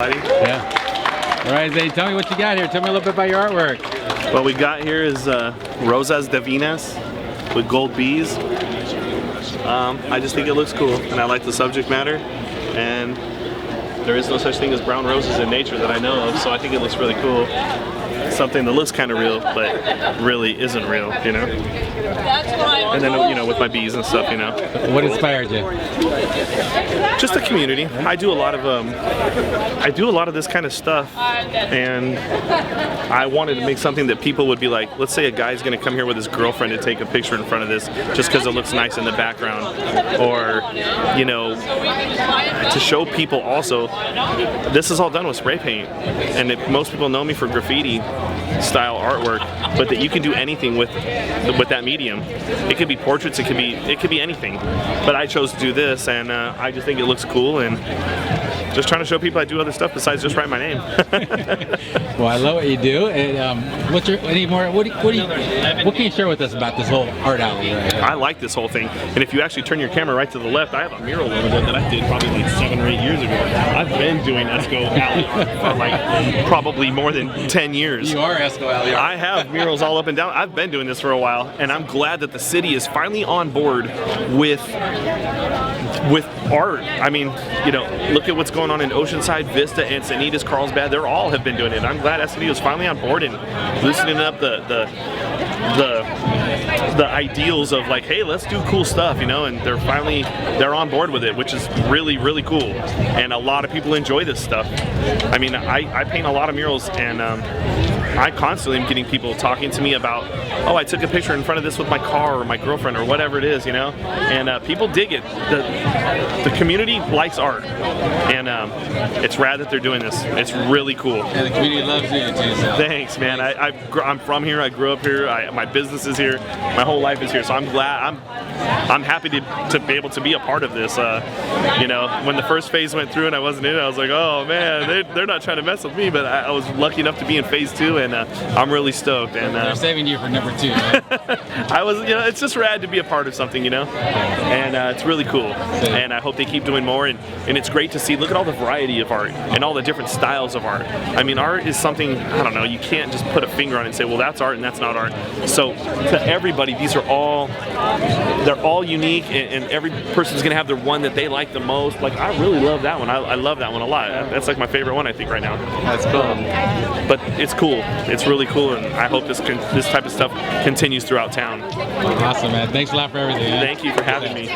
Yeah. All right, Zane, tell me what you got here. Tell me a little bit about your artwork. What we got here is rosas divinas with gold bees. I just think it looks cool, and I like the subject matter. And there is no such thing as brown roses in nature that I know of, so I think it looks really cool. Something that looks kind of real, but really isn't real, you know? And then, you know, with my bees and stuff, you know. What inspired you? Just the community. I do a lot of this kind of stuff, and I wanted to make something that people would be like, let's say a guy's gonna come here with his girlfriend to take a picture in front of this just because it looks nice in the background, or, you know, to show people also, this is all done with spray paint, and most people know me for graffiti style artwork, but that you can do anything with that medium. It could be portraits, it could be anything. But I chose to do this, and I just think it looks cool, and just trying to show people I do other stuff besides just write my name. Well, I love what you do. And what can you share with us about this whole art alley? Right? I like this whole thing, and if you actually turn your camera right to the left, I have a mural over there that I did probably like 7 or 8 years ago. I've been doing Esco Alley Art for like probably more than 10 years. You are Esco Alley Art. I have murals all up and down. I've been doing this for a while, and I'm glad that the city is finally on board with art. I mean, you know, look at what's going on in Oceanside, Vista, Encinitas, Carlsbad. They all have been doing it. I'm glad Escondido is finally on board and loosening up the ideals of like, hey, let's do cool stuff, you know, and they're on board with it, which is really cool. And a lot of people enjoy this stuff. I mean, I paint a lot of murals, and I constantly am getting people talking to me about, oh, I took a picture in front of this with my car or my girlfriend or whatever it is, you know, and people dig it. The community likes art, and it's rad that they're doing this. It's really cool. And the community loves you too. So. Thanks, man. I'm from here. I grew up here. My business is here. My whole life is here. So I'm glad. I'm happy to be able to be a part of this. You know, when the first phase went through and I wasn't in it, I was like, oh man, they're not trying to mess with me. But I was lucky enough to be in phase 2, and I'm really stoked. And they're saving you for number 2. Right? I was, you know, it's just rad to be a part of something, you know, and it's really cool. And I hope they keep doing more. And it's great to see. Look at all the variety of art and all the different styles of art. I mean, art is something, I don't know, you can't just put a finger on it and say, well, that's art and that's not art. So to everybody, these are they're all unique, and every person's gonna have their one that they like the most. Like, I really love that one. I love that one a lot. That's like my favorite one, I think, right now. That's cool. But it's cool. It's really cool, and I hope this type of stuff continues throughout town. Awesome, man. Thanks a lot for everything. Man. Thank you for having me.